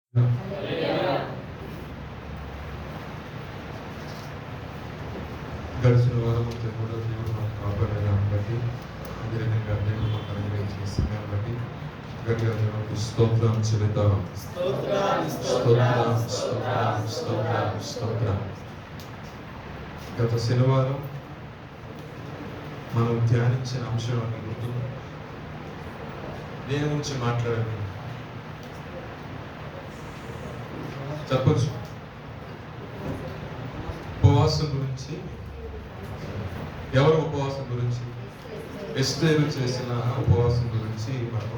గడిచిన వారమంతా కూడా దేవుడు మనకు కాపాడేదాన్ని బట్టి అదేవిధంగా దేవుడు మనకు అనుగ్రహించిన సమయం బట్టి గట్టిగా దేవునికి స్తోత్రం చెల్లిద్దాం. స్తోత్రం. గత శనివారం మనం ధ్యానించిన అంశం అని గుర్తు దేని గురించి మాట్లాడాలి చెప్పచ్చు. ఉపవాసం గురించి. ఎవరు ఉపవాసం గురించి? ఎస్తేరు చేసిన ఉపవాసం గురించి మనం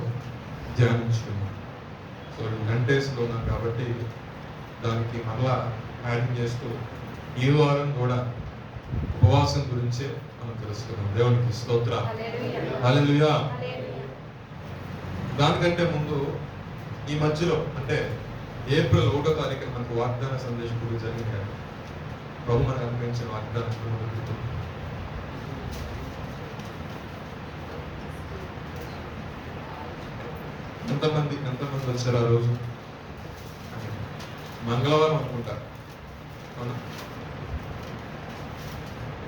ధ్యానించుకున్నాం. సో 2 గంటేస్లో ఉన్నాం కాబట్టి దానికి మరలా యాడ్ చేస్తూ ఈ వారం కూడా ఉపవాసం గురించే మనం తెలుసుకున్నాం. దేవునికి స్తోత్రం. హల్లెలూయా. దానికంటే ముందు ఈ మధ్యలో అంటే ఏప్రిల్ 1వ తారీఖున మనకు వాగ్దాన సందేశం గురించి జరిగింది కదా. ప్రభు మనకు అనిపించిన వాగ్దానం ఎంతమంది వచ్చారు ఆ రోజు? మంగళవారం అనుకుంటా.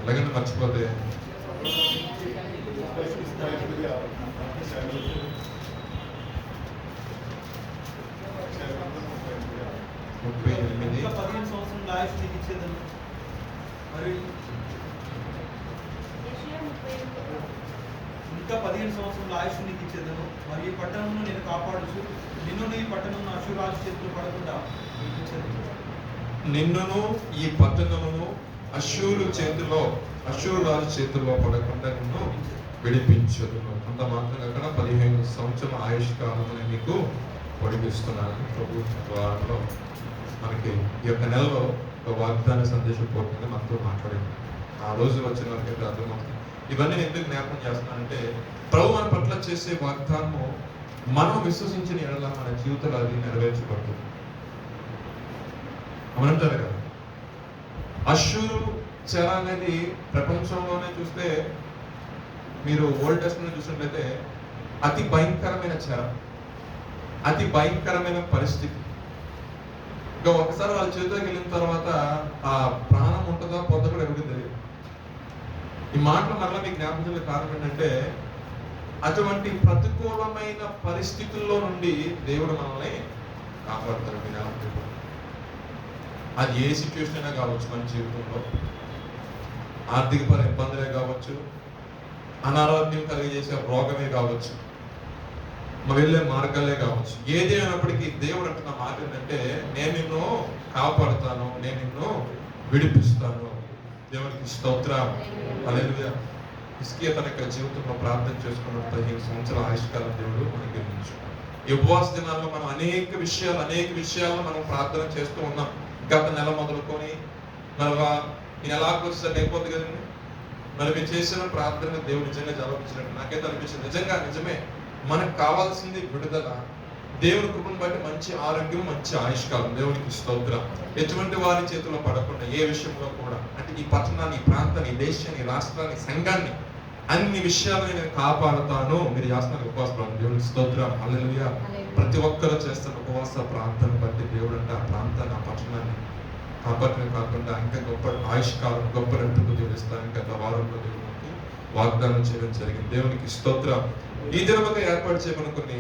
ఎలాగంటే మర్చిపోతే 38 సంవత్సరం ఆయుష్ నీకు ఇచ్చేదను మరి ఇంకా 15 సంవత్సరాల ఆయుష్ నీకు ఇచ్చేదను మరి ఈ పట్టణంలో నేను కాపాడుచు నిన్ను ఈ పట్టణం అశూరు రాజు చేతులు పడకుండా నిన్నును ఈ పట్టణమును అశూరు రాజు చేతుల్లో పడకుండా నిన్ను విడిపించదును. అంత మాత్రం కాకుండా 15 సంవత్సరాల ఆయుష్ కాలంలో నీకు పొడిగిస్తున్నాను. ప్రభు ద్వారంలో మనకి ఈ యొక్క నెలలో ఒక వాగ్దాన సందేశం పోతుంది మనతో మాట్లాడింది. ఆ రోజు వచ్చిన వారికి అర్థమవుతుంది. ఇవన్నీ నేను ఎందుకు జ్ఞాపకం చేస్తున్నానంటే ప్రభు మన పట్ల చేసే వాగ్దానము మనం విశ్వసించిన ఎడల మన జీవితంలో అది నెరవేర్చబడుతుంది. అవునంటారు కదా. అశూరు చెర అనేది ప్రపంచంలోనే చూస్తే మీరు ఓల్డ్ టెస్ట్మెంట్ చూసినట్లయితే అతి భయంకరమైన చెర, అతి భయంకరమైన పరిస్థితి. ఇంకా ఒకసారి వాళ్ళ చేతిలోకి వెళ్ళిన తర్వాత ఆ ప్రాణం ఉంటుందా పొంద కూడా ఎరుగుతుంది. ఈ మాటలు మరలా మీకు జ్ఞాపకం కారణం ఏంటంటే అటువంటి ప్రతికూలమైన పరిస్థితుల్లో నుండి దేవుడు మనల్ని కాపాడుతాడు. అది ఏ సిచ్యువేషన్ అయినా కావచ్చు, మన జీవితంలో ఆర్థికపర ఇబ్బందులే కావచ్చు, అనారోగ్యం కలిగజేసే రోగమే కావచ్చు, వెళ్ళే మార్గాలే కావచ్చు, ఏదేమైనప్పటికీ దేవుడు అంటున్న మాట ఏంటంటే నేను నిన్ను కాపాడుతాను, నేను నిన్ను విడిపిస్తాను. దేవునికి స్తోత్రం. హల్లెలూయా. హిజ్కియా తన యొక్క జీవితంలో ప్రార్థన చేసుకున్న 15 సంవత్సరాల ఆయుష్కాలం దేవుడు మనకి ఇచ్చాడు. ఈ ఉపవాస దినాల్లో మనం అనేక విషయాలను మనం ప్రార్థన చేస్తూ ఉన్నాం. గత నెల మొదలుకొని మరలా ఈ నెలకు వచ్చేసరికి అయిపోద్ది కదండి. మరి మీరు చేసిన ప్రార్థన దేవుడు నిజంగా జవాబిచ్చినట్టు నాకైతే అనిపించింది. నిజమే మనకు కావాల్సింది విడుదల, దేవుని కృపను బట్టి మంచి ఆరోగ్యం, మంచి ఆయుష్కాలం. దేవునికి స్తోత్రం. ఎటువంటి వారి చేతిలో పడకుండా ఏ విషయంలో కూడా అంటే ఈ పట్టణాన్ని, ఈ ప్రాంతాన్ని, ఈ దేశాన్ని, ఈ రాష్ట్రాన్ని, సంఘాన్ని అన్ని విషయాలను నేను కాపాడుతాను. మీరు చేస్తున్నారు ఉపవాస ప్రార్థన. దేవునికి స్తోత్రం. హల్లెలూయా. ప్రతి ఒక్కరూ చేస్తున్న ఉపవాస ప్రార్థన బట్టి దేవుడు అంటే ఆ ప్రాంతాన్ని, ఆ పట్టణాన్ని కాపాడటమే కాకుండా ఇంకా గొప్ప ఆయుష్కాలం, గొప్ప రెట్టుకు తెలుస్తాను. గత వారంలో దేవునికి వాగ్దానం చేయడం జరిగింది. దేవునికి స్తోత్రం. ఈ దినముగా ఏర్పాటు చేయమని కొన్ని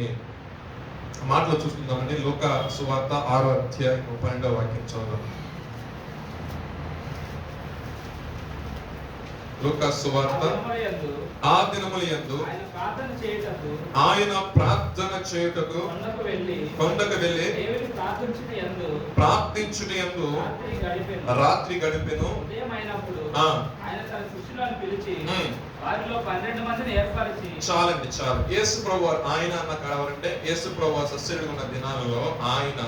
మాటలు చూస్తుందామండి. లూకా సువార్త 6వ అధ్యాయం 12వ వాక్యం చదువుదాం. లూకా సువార్త ఆ దినములందు ఆయన ప్రార్థన చేయుటకు కొండకు వెళ్ళి ప్రార్థించుటయందు రాత్రి గడిపెను. చాలండి చాలు. యేసు ప్రభు ఆయన అన్న కావాలంటే యేసు ప్రభు సస్యుడు ఉన్న దినాలలో ఆయన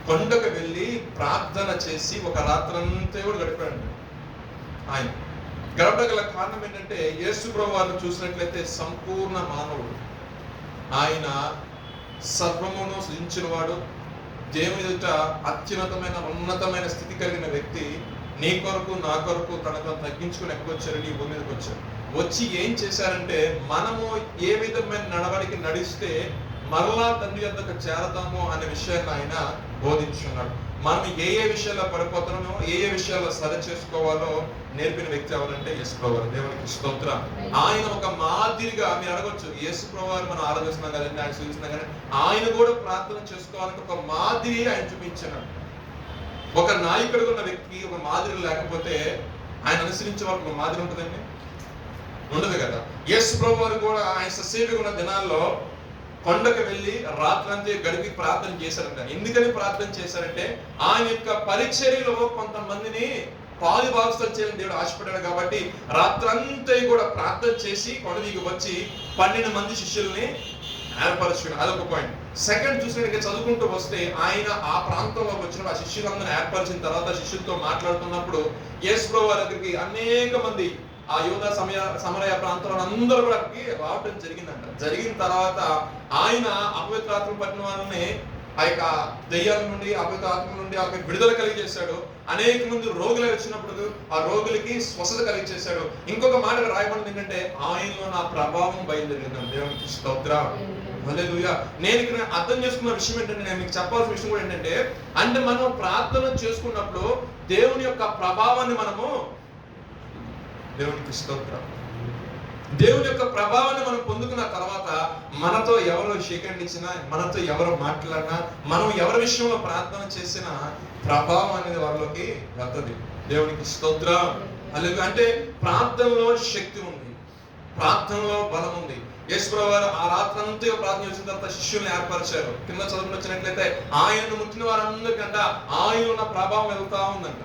కొండకు వెళ్ళి ప్రార్థన చేసి ఒక రాత్రంతా కూడా గడిపాడు. ఆయన గడపగల కారణం ఏంటంటే యేసు ప్రభు వారిని చూసినట్లయితే సంపూర్ణ మానవుడు. ఆయన సర్వమును సృజించిన వాడు, దేవుని ఎదుట అత్యున్నతమైన ఉన్నతమైన స్థితి కలిగిన వ్యక్తి. నీ కొరకు నా కొరకు తనకు తగ్గించుకుని ఎక్కువ వచ్చారు, నీ భూమి మీదకి వచ్చారు. వచ్చి ఏం చేశారంటే మనము ఏ విధమైన నడవడికి నడిస్తే మరలా తండ్రి యొద్దకు చేరతాము అనే విషయాన్ని ఆయన బోధించున్నాడు. మనం ఏ విషయాల్లో పడిపోతున్నామో, ఏ విషయాల్లో సరి చేసుకోవాలో నేర్పిన వ్యక్తి ఎవరంటే యేసుప్రభువారు. దేవునికి స్తోత్రం. ఆయన ఒక మాదిరిగా, మీరు అడగొచ్చు యేసుప్రభువారు మనం ఆరాధిస్తున్నాం కదండి, ఆయన చూస్తున్నాం కానీ ఆయన కూడా ప్రార్థన చేసుకోవాలని ఒక మాదిరి ఆయన చూపించాడు. ఒక నాయకుడు ఉన్న వ్యక్తి ఒక మాదిరి లేకపోతే ఆయన అనుసరించే వాళ్ళకి ఒక మాదిరి ఉంటుందండి, ఉండదు కదా. యేసుప్రభువారు కూడా ఆయన ససేవిగా ఉన్న దినాల్లో కొండకు వెళ్ళి రాత్రంతా గడిపి ప్రార్థన చేశారంట. ఎందుకని ప్రార్థన చేశారంటే ఆయన యొక్క పరిచర్యలో కొంతమందిని పాలుభాగస్తులు చేయాలని దేవుడు ఆశపడ్డాడు కాబట్టి రాత్రంతా కూడా ప్రార్థన చేసి కొండ దిగి వచ్చి 12 మంది శిష్యుల్ని ఏర్పరచుకున్నాడు. అదొక పాయింట్. సెకండ్ చూసినట్టు చదువుకుంటూ వస్తే ఆయన ఆ ప్రాంతంలోకి వచ్చిన ఆ శిష్యులందరినీ ఏర్పరిచిన తర్వాత శిష్యులతో మాట్లాడుతున్నప్పుడు యేసుప్రభువు దగ్గరికి అనేక మంది ఆ యూదా సమరయ ప్రాంతంలో అందరూ కూడా రావటం జరిగిందంట. జరిగిన తర్వాత ఆయన అపవిత్రాత్మ పట్టిన వాళ్ళని ఆ యొక్క దెయ్యాల నుండి, అపవిత్రాత్మ నుండి ఆ విడుదల కలిగజేశాడు. అనేక మంది రోగులు వచ్చినప్పుడు ఆ రోగులకి స్వస్థత కలిగజేశాడు. ఇంకొక మాట రాయబడింది ఏంటంటే ఆయనలో నా ప్రభావం బయలుదేరింది. దేవునికి స్తోత్రం. హల్లెలూయా. నేను ఇక్కడ అర్థం చేసుకున్న విషయం ఏంటంటే, నేను మీకు చెప్పాల్సిన విషయం కూడా ఏంటంటే, అంటే మనం ప్రార్థన చేసుకున్నప్పుడు దేవుని యొక్క ప్రభావాన్ని మనము, దేవునికి స్తోత్రం, దేవుని యొక్క ప్రభావాన్ని మనం పొందుకున్న తర్వాత మనతో ఎవరు స్వీకరించినా, మనతో ఎవరు మాట్లాడినా, మనం ఎవరి విషయంలో ప్రార్థన చేసినా ప్రభావం అనేది వారిలోకి వెళ్తుంది. దేవునికి స్తోత్రం. హల్లెలూయా. అంటే ప్రార్థనలో శక్తి ఉంది, ప్రార్థనలో బలం ఉంది. యేసుప్రభువు వారు ఆ రాత్రంతా ప్రార్థన చేసిన తర్వాత శిష్యుల్ని ఏర్పరిచారు. కింద చదువుకుని వచ్చినట్లయితే ఆయనను ముట్టిన వారందరికంట ఆయన ఉన్న ప్రభావం వెళ్తా ఉందంట.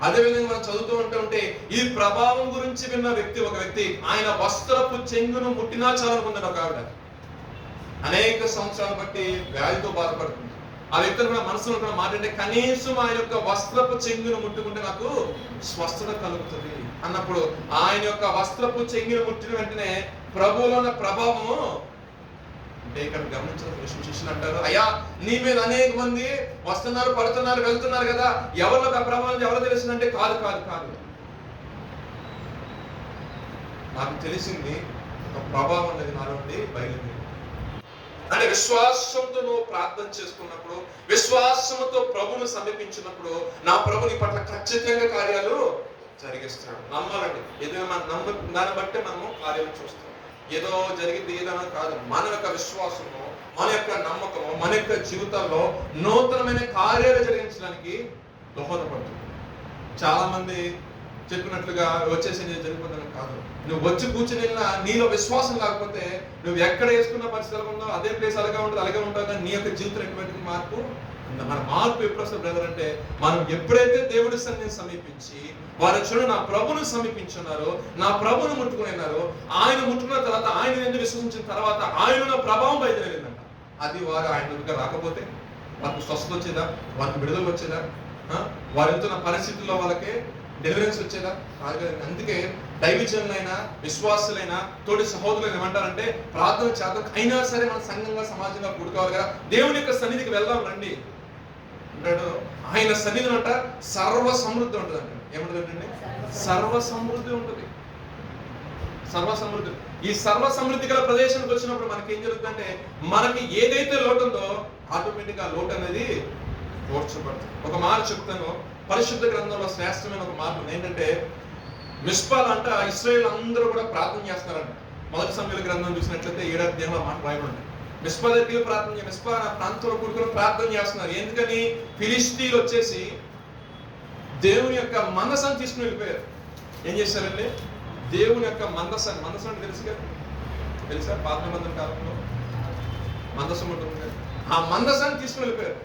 అదేవిధంగా మనం చదువుతూ ఉంటే ఈ ప్రభావం గురించి విన్న వ్యక్తి, ఒక వ్యక్తి ఆయన వస్త్రపు చెంగును ముట్టినా చాలనుకున్నాడు. ఒక ఆవిడ అనేక సంవత్సరాలు బట్టి వ్యాధితో బాధపడుతుంది. ఆ వ్యక్తులు కూడా మనసులో ఉన్న మాట అంటే, కనీసం ఆయన యొక్క వస్త్రపు చెంగును ముట్టుకుంటే నాకు స్వస్థత కలుగుతుంది అన్నప్పుడు ఆయన యొక్క వస్త్రపు చెంగును ముట్టిన వెంటనే ప్రభువులో ఉన్న ప్రభావము అంటే ఇక్కడ గమనించిన శిష్యులు అంటారు, అయ్యా నీ మీద అనేక మంది వస్తున్నారు, పడుతున్నారు, వెళ్తున్నారు కదా, ఎవరిలో ఆ ప్రభావం ఎవరో తెలిసిందంటే కాదు కాదు కాదు, నాకు తెలిసింది ఒక ప్రభావం అనేది నాలో బయలుదేరి. అంటే విశ్వాసంతో నువ్వు ప్రార్థన చేసుకున్నప్పుడు, విశ్వాసంతో ప్రభువును సమీపించినప్పుడు నా ప్రభు నీ పట్ల ఖచ్చితంగా కార్యాలు జరిగిస్తున్నాడు. నమ్మాలండి. ఏదైనా మనం దాన్ని బట్టే మనము కార్యాలు చూస్తాం. ఏదో జరిగింది ఏదైనా కాదు, మన యొక్క విశ్వాసము, మన యొక్క నమ్మకము, మన యొక్క జీవితాల్లో నూతనమైన కార్యాలు జరిగించడానికి దోహదపడుతుంది. చాలా మంది చెప్పినట్లుగా వచ్చేసి జరిగిపోతాను కాదు, నువ్వు వచ్చి కూర్చుని నీలో విశ్వాసం లేకపోతే నువ్వు ఎక్కడ వేసుకున్న పరిస్థితులు ఉందో అదే ప్లేస్ అలాగే ఉంటుంది, అలాగే ఉంటుంది. కానీ నీ యొక్క జీవితం ఎటువంటి మార్పు, మన మార్పు ఎప్పుడు వస్తుంది బ్రదర్ అంటే, మనం ఎప్పుడైతే దేవుడి సన్నిధిని సమీపించి వారు చూడండి నా ప్రభును సమీపించున్నారో, నా ప్రభును ముట్టుకున్నారు, ఆయన ముట్టుకున్న తర్వాత ఆయన ఎందుకు విశ్వసించిన తర్వాత ఆయన నా ప్రభావం బయలుదేరిందంట. అది వారు ఆయన దగ్గర రాకపోతే వాళ్ళకి స్వస్థత వచ్చేదా, వాళ్ళకి విడుదల వచ్చేదా, వారు వెళ్తున్న పరిస్థితుల్లో వాళ్ళకి డెలివరెన్స్ వచ్చేదా కాదు కదా. అందుకే దైవజనులైనా విశ్వాసులైనా తోటి సహోదరులు ఏమంటారంటే, ప్రార్థన చేద్దాం, అయినా సరే మన సంఘంగా సమాజంగా కూడుకోవాలి కదా, దేవుని యొక్క సన్నిధికి వెళ్దాం రండి అంటాడు. ఆయన సన్నిధి అంట సర్వ సమృద్ధి ఉంటుంది అంట. ఏముంటుందంటే సర్వ సమృద్ధి ఉంటుంది, సర్వ సమృద్ధి. ఈ సర్వ సమృద్ధి గల ప్రదేశానికి వచ్చినప్పుడు మనకి ఏం జరుగుతుందంటే, మనకి ఏదైతే లోటు ఉందో ఆటోమేటిక్ గా లోటు అనేది ఓర్చబడుతుంది. ఒక మాట చెప్తాను, పరిశుద్ధ గ్రంథంలో శ్రేష్టమైన ఒక మాట ఏంటంటే, మిస్పాల్ అంట ఇశ్రాయేల్ అందరూ కూడా ప్రార్థన చేస్తున్నారంట. మొదటి సమూయేలు గ్రంథం చూసినట్లయితే 7వ అధ్యాయంలో మాట రాయబడింది. మిస్పా దగ్గర ప్రార్థన, మిస్పా ప్రాంతంలో కూడుకుని ప్రార్థన చేస్తున్నారు. ఎందుకని? ఫిలిష్తీయులు వచ్చేసి దేవుని యొక్క మందసాన్ని తీసుకుని వెళ్ళిపోయారు. ఏం చేశారండి? దేవుని యొక్క మందసాన్ని, మందసం అంటే తెలుసు కదా, తెలుసా? పాత నిబంధన కాలంలో మందసం ఉంటుంది కదా, ఆ మందసాన్ని తీసుకుని వెళ్ళిపోయారు.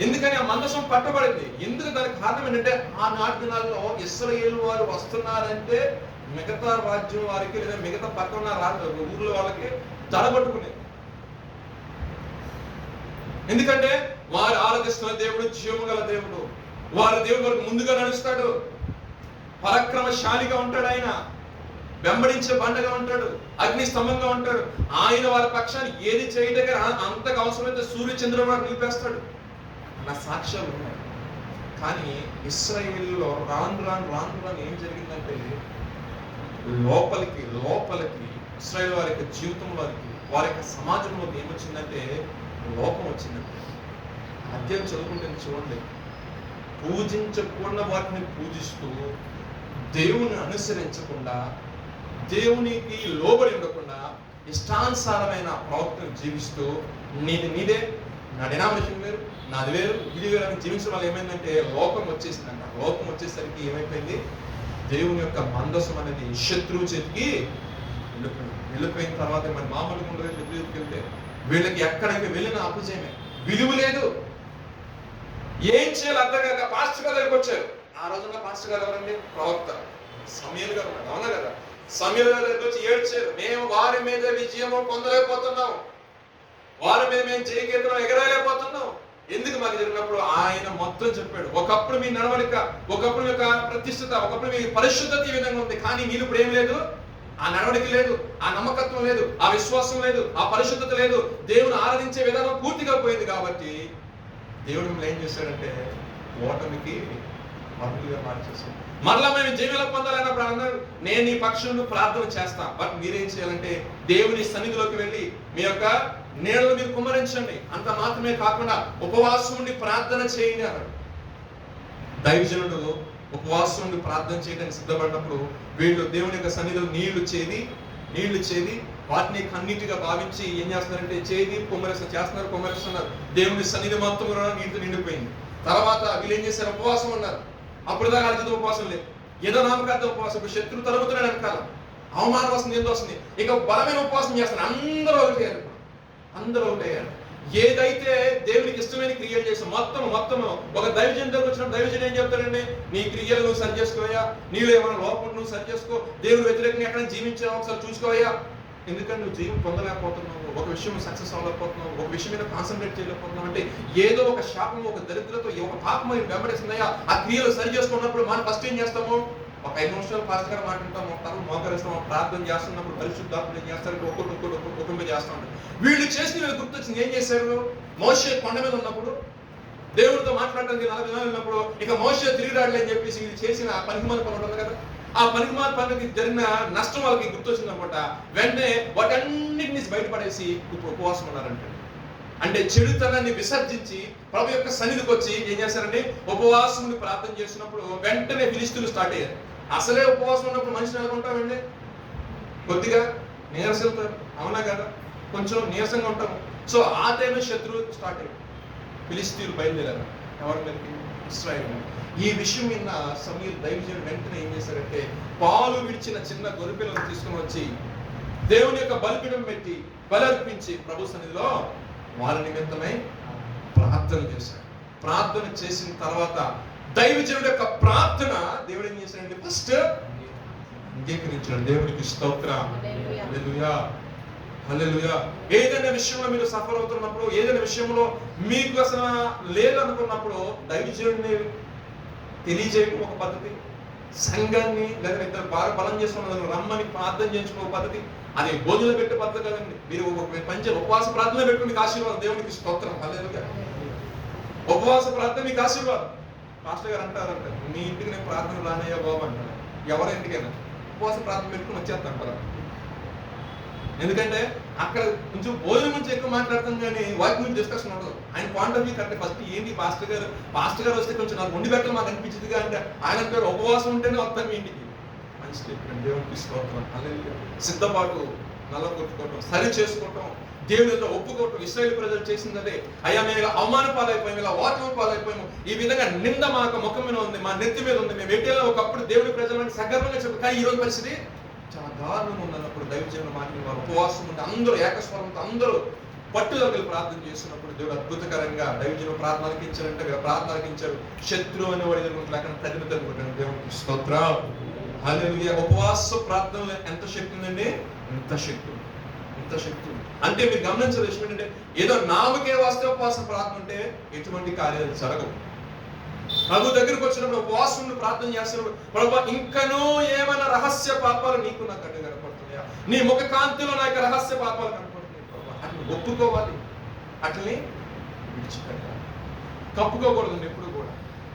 ఎందుకని? ఆ మందసం పట్టబడింది. ఎందుకు? దానికి కారణం ఏంటంటే, ఆనాటి దినాల్లో ఇశ్రాయేలు వారు వస్తున్నారంటే మిగతా రాజ్యం వారికి లేదా మిగతా పక్కన ఊర్లో వాళ్ళకి తడబట్టుకునేది. ఎందుకంటే వారు ఆరాధిస్తున్న దేవుడు జీవము గల దేవుడు, వారి దేవుడు వారికి ముందుగా నడుస్తాడు, పరాక్రమశాలిగా ఉంటాడు, ఆయన వెంబడించే బండగా ఉంటాడు, అగ్ని స్తంభంగా ఉంటాడు. ఆయన వారి పక్షాన్ని ఏది చేయటగా అంతకు అవసరమైతే సూర్య చంద్రుడు నిలిపేస్తాడు నా సాక్ష్యాలు ఉన్నాయి. కానీ ఇశ్రాయేలులో రాను రాను రాను రాను ఏం జరిగిందంటే, లోపలికి ఇశ్రాయేలు వారి యొక్క జీవితం వారికి వారి యొక్క సమాజంలో ఏమొచ్చిందంటే లోపం వచ్చిందంటే. అధ్యాయం చదువుకుంటే చూడండి, పూజించకుండా వాటిని పూజిస్తూ, దేవుని అనుసరించకుండా, దేవునికి లోబడి ఉండకుండా, ఇష్టానుసారమైన ప్రవర్తన జీవిస్తూ, నీదే, నా డినామినేషన్ వేరు, నాది వేరు, ఇది వేరు అని జీవించడం వల్ల ఏమైందంటే లోకం వచ్చేసిందంట. లోకం వచ్చేసరికి ఏమైపోయింది, దేవుని యొక్క మందసం అనేది శత్రువు చేతికి వెళ్ళిపోయిన తర్వాత మరి మామూలుగా ఉండదు. వెళ్తే వీళ్ళకి ఎక్కడికి వెళ్ళిన అపజయమే, విలువ లేదు, ఏం చేయాలి అర్థం కాక పాస్టర్ గారి దగ్గరికి వచ్చారు. ఆ రోజుల్లో పాస్టర్ గారు ఎవరండి? ప్రవక్త సమూయేలు గారు ఉన్నారు, అవునా కదా? సమూయేలు గారి దగ్గరికి వచ్చి ఏడ్చారు, మేము వారి మీద విజయము పొందలేకపోతున్నాం, వారి మీద మేము జయకేతనం ఎగరలేకపోతున్నాం. ఎందుకు మాకు జరిగినప్పుడు ఆయన మొత్తం చెప్పాడు. ఒకప్పుడు మీ నడవడిక, ఒకప్పుడు మీ యొక్క ప్రతిష్టత, ఒకప్పుడు మీ పరిశుద్ధత ఈ విధంగా ఉంది, కానీ మీరు ఇప్పుడు ఏం లేదు, ఆ నడవడిక లేదు, ఆ నమ్మకత్వం లేదు, ఆ విశ్వాసం లేదు, ఆ పరిశుద్ధత లేదు, దేవుని ఆరాధించే విధానం పూర్తిగా పోయింది. కాబట్టి దేవుడు మిమ్మల్ని ఏం చేశాడంటే ఓటమికి అర్హులుగా మార్చేశాడు. మరలా మేము జయమేలా పొందాలన్నప్పుడు అన్నారు, నేను ఈ పక్షులను ప్రార్థన చేస్తా, బట్ మీరేం చేయాలంటే దేవుని సన్నిధిలోకి వెళ్ళి మీ యొక్క నీడలు మీరు కుమ్మరించండి, అంత మాత్రమే కాకుండా ఉపవాసం ఉండి ప్రార్థన చేయండి అన్నాడు. దైవజనుడు ఉపవాసం ఉండి ప్రార్థన చేయడానికి సిద్ధపడినప్పుడు వీళ్ళు దేవుని యొక్క సన్నిధిలో నీళ్లు చేది వాటిని కన్నీటిగా భావించి ఏం చేస్తున్నారంటే చేది కుమ్మరిస్తున్నారు. దేవుని సన్నిధి మొత్తం నీటితో నిండిపోయింది. తర్వాత వీళ్ళు ఏం చేశారు, ఉపవాసం ఉన్నారు. అప్పుడు దాకా అలిచిత ఉపవాసం లేదు, ఏదో నామకార్థ ఉపవాసం. ఇప్పుడు శత్రువు తరుగుతున్నాడు వెనకాల, అవమానం వస్తుంది, ఏదో వస్తుంది, ఇక బలమైన ఉపవాసం చేస్తారు. అందరూ ఒకటయ్యారు. ఏదైతే దేవునికి ఇష్టమైన క్రియలు చేస్తాం మొత్తం ఒక దైవజన్ దగ్గర వచ్చినప్పుడు దైవజన్ ఏం చెప్తాడండి, నీ క్రియలు నువ్వు సరి చేసుకోవయ్యా, నీలో ఏమైనా లోపం నువ్వు సరి చేసుకో, దేవుని వ్యతిరేకంగా ఎక్కడ జీవించావు ఒకసారి చూసుకోవయ్యా. ఎందుకంటే నువ్వు జీవం పొందలేకపోతున్నావు, ఒక విషయం సక్సెస్ అవ్వలేకపోతున్నావు, ఒక విషయం మీద కాన్సన్ట్రేట్ చేయలేకపోతున్నావు అంటే ఏదో ఒక శాపం, ఒక దరిద్రతో, ఒక పాపం వెంబడిస్తున్నాయా. ఆ క్రియలు సరి చేసుకున్నప్పుడు మనం ఫస్ట్ ఏం చేస్తాము, ఒక 5 నిమిషాలు పాస్టర్ గారు మాట్లాడతాము, ఒకరు మోకరిస్తాము, ప్రార్థన చేస్తున్నప్పుడు పరిశుద్ధాత్మ ఏం చేస్తారు, ఒక్కొక్కటి చేస్తూ ఉంటారు. వీళ్ళు చేసిన గుర్తొచ్చింది. ఏం చేశారు, మోషే కొండ మీద ఉన్నప్పుడు దేవుడితో మాట్లాడడానికి 40 దినాలు ఉన్నప్పుడు ఇక మోషే తిరిగి రాడలే అని చెప్పేసి వీళ్ళు చేసిన పనికిమాల పని ఉంటుంది కదా, ఆ పనికిమాల పనికి జరిగిన నష్టం వాళ్ళకి గుర్తొచ్చింది అనమాట. వెంటనే వాటన్నిటిని బయటపడేసి ఇప్పుడు ఉపవాసం ఉన్నారంటే, అంటే చెడుతనాన్ని విసర్జించి ప్రభు యొక్క సన్నిధికి వచ్చి ఏం చేశారంటే ఉపవాసం ప్రార్థన చేసినప్పుడు వెంటనే ఫిలిష్తీయులు స్టార్ట్ అయ్యారు. అసలే ఉపవాసం ఉన్నప్పుడు మనిషిని అనుకుంటామండి, కొద్దిగా నీరసంతారు, అవునా కదా, కొంచెం నీరసంగా ఉంటాము. సో ఆ టైంలో శత్రువు స్టార్ట్ అయ్యారు, ఫిలిష్తీయులు బయలుదేరారు. ఎవరి మీదకి? ఇశ్రాయేలు. ఈ విషయం విన్న సమూయేలు దైవజనుడు వెంటనే ఏం చేశారంటే పాలు విడిచిన చిన్న గొర్రెపిల్లను తీసుకుని వచ్చి దేవుని యొక్క బలిపీఠం పెట్టి బలర్పించి ప్రభు సన్నిధిలో వారి నిమిత్తమై ప్రార్థన చేశాడు. ప్రార్థన చేసిన తర్వాత దైవజనుడి యొక్క ప్రార్థన దేవుడు ఏం చేశాడంటే ఫస్ట్ అంగీకరించాడు. దేవునికి స్తోత్రం, హల్లెలూయా, హల్లెలూయా. ఏదైనా విషయంలో మీరు సఫర్ అవుతున్నప్పుడు, ఏదైనా విషయంలో మీకు అసలు లేదనుకున్నప్పుడు దైవజనుడిని తెలియజేయడం ఒక పద్ధతి, సంఘాన్ని లేదా ఇద్దరు బాగా బలం చేసుకున్న రమ్మని ప్రార్థన చేయించుకో పద్ధతి, అది భోజనం పెట్టే పద్ధతి కదండి. మీరు ఉపవాస ప్రార్థన పెట్టుకుని మీకు ఆశీర్వాదం, దేవునికి స్తోత్రం, హల్లెలూయా. ఉపవాస ప్రార్థన మీకు ఆశీర్వాదం. పాస్టర్ గారు అంటారంట, మీ ఇంటికి నేను ప్రార్థన రానయ్యా బాబు అంటారు. ఎవరింటికైనా ఉపవాస ప్రార్థన పెట్టుకుని వచ్చేస్తాను. ఎందుకంటే అక్కడ కొంచెం భోజనం గురించి ఎక్కువ మాట్లాడతాం కానీ వాటి గురించి డిస్కషన్ ఉండదు. ఆయన point of view correct. First ఏంటి పాస్టర్ గారు వస్తే కొంచెం నాకు వండి పెట్టడం మాకు అనిపించింది అంటే ఆయన అంటారు ఉపవాసం ఉంటేనే వస్తాను మీ ఇంటికి. మంచి స్టేట్మెంట్, దేవునికి స్తోత్రం, హల్లెలూయా. సిద్ధపాటు నల్లగొట్టుకోవటం, సరి చేసుకోవటం, దేవునితో ఒప్పుకోవటం. ఇశ్రాయేలు ప్రజలు చేసింది అదే. అయ్యా మేము ఇలా అవమాన పాలైపోయాము, ఇలా ఓటమి పాలైపోయాము, ఈ విధంగా నింద మా ముఖం మీద ఉంది, మా నెత్తి మీద ఉంది, మేము ఎట్టేలా ఒకప్పుడు దేవుని ప్రజలను సగర్వంగా చెప్పారు. కానీ ఈ రోజు పరిస్థితి చాలా దారుణంగా ఉందన్నప్పుడు దైవజనులు మాట్లాడిన వారు ఉపవాసం ఉంటే అందరూ ఏకస్వరంతో అందరూ పట్టుదల ప్రార్థన చేస్తున్నప్పుడు దేవుడు అద్భుతకరంగా దైవజనులు ప్రార్థన ఆలకించారంటే ప్రార్థన ఆలకించారు. శత్రువు అనేవాడు ఎదుర్కొంటే తగ్గుతారు. దేవునికి స్తోత్రం, హల్లెలూయా. ఉపవాస ప్రార్థనలో ఎంత శక్తి ఉందండి, ఎంత శక్తి ఉంది. అంటే మీరు గమనించే విషయం ఏంటంటే ఏదో నామకే వాస్తవ ఉపవాస ప్రార్థన ఉంటే ఎటువంటి కార్యాలు జరగవు. ప్రభు దగ్గరికి వచ్చినప్పుడు ఉపవాసం ప్రార్థన చేస్తున్నప్పుడు ప్రభు ఇంకనూ ఏమైనా రహస్య పాపాలు నీకు నాకు అడ్డు కనపడుతున్నాయా, నీ ముఖ కాంతిలో నా యొక్క రహస్య పాపాలు కనపడుతున్నాయి ప్రభు, అట్లా ఒప్పుకోవాలి, అట్లని విడిచిపెట్టాలి, కప్పుకోకూడదు ఎప్పుడు కూడా.